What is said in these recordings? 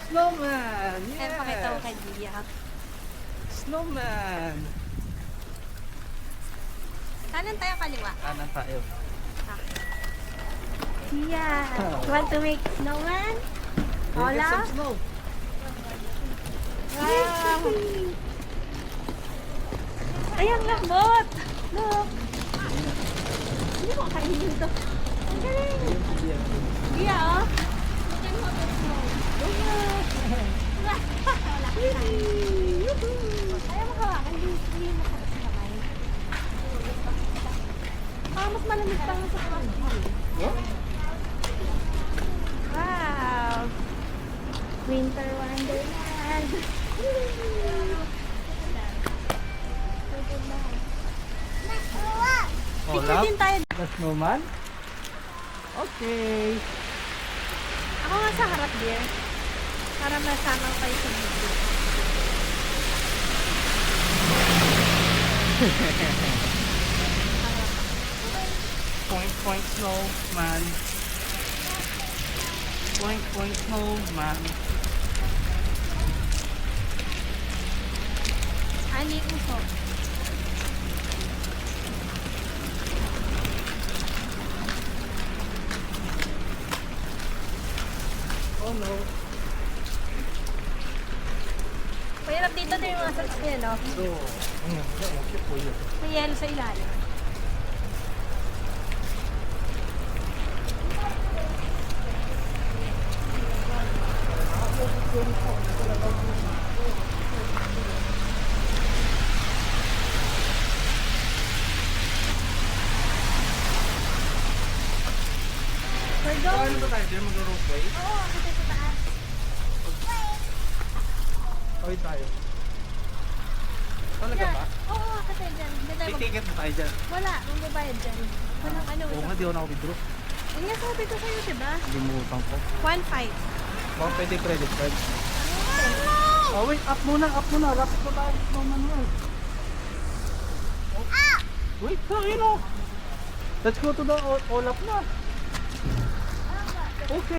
Snowman! Ayan, pakita ko Yes! kay Gia. Snowman! Kanan tayo, kaliwa. Kanan tayo. Gia, you want to make snowman? Get Hola? some snow. Wow! Ay, ang lambot! Look! Hindi mo kainin to. Ang galing! Gia, oh! Ayaw mo hawakan, hindi mo kapag sa kamay. Mas malamig pa nga sa kamay. Wow! Winter Wonderland! Picture din tayo. The snowman? Okay. Ako nga sa harap dear. Para masama ko kayo sa video. Point, point, snowman. Point, point, snowman. Ani uso. Oh no. Mahirap dito din yung mga sats niya, no? May yelo sa ilalim. We're going. Ano ba tayo? Diyan mag-roadway? Oo, kasi sa taas. Okay tayo. Talaga ba? Oo, kasi dyan. Hindi tayo May ticket na tayo dyan. Wala, magbabayad dyan. Walang ano. Oo nga, di ako nakavidro. Yun nga sabi ko sa'yo, diba? Limutan ko. 1.5. Baka pwede credit card. Oh wait, up muna, up muna. Rapid ko tayo. Snowman mo. Wait, ayun o. Let's go to the Olap na. Okay.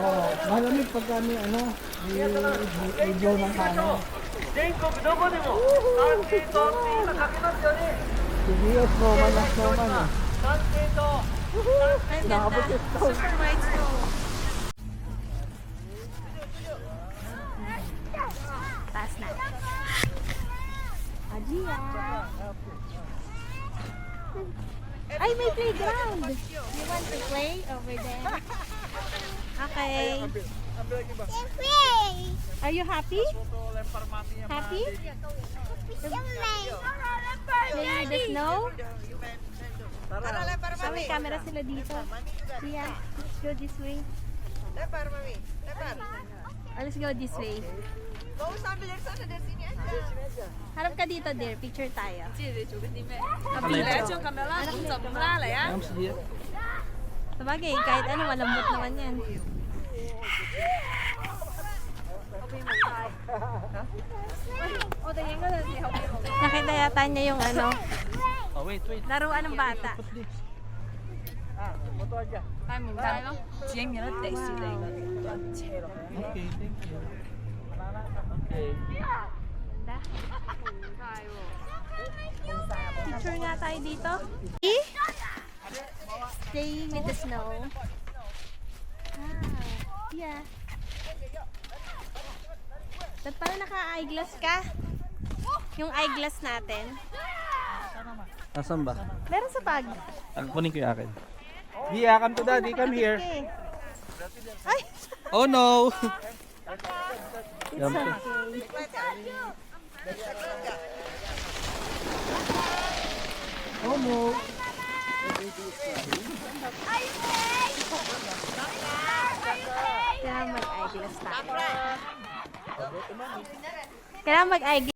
Oh, malamig pag kami ano, i-blow ng kanan. Sige, snowman na snowman eh. Ang Nakabot ganda. yung snow. Super white snow. Taas na. Adia. Ay, may playground. You want to play over there? Okay. Are you happy? Happy? Playing in the snow? So, may camera sila dito. Yeah, let's go this way. Let's go this way. Harap ka dito, dear. Picture tayo. Sabagay, kahit ano, malambot naman yan. Nakita yata niya yung ano, Oh wait, wait. laruan ng bata. Motor dyan. 係唔帶咯，自影有得迪士尼嗰啲車落去。 Okay, thank you. Okay. Picture nga tayo dito. Playing with the snow. Yeah. Ba't pala naka-eyeglass ka? Yung eyeglass natin. Nasaan ba? Meron sa bag. Kunin ko yung akin. Hiya, come to daddy, come here. Ay! Oh no! It's okay. Oh no! Kailangan mag-eyeglass tayo. Kailangan mag-eyeglass.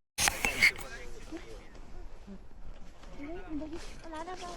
Wala na ba?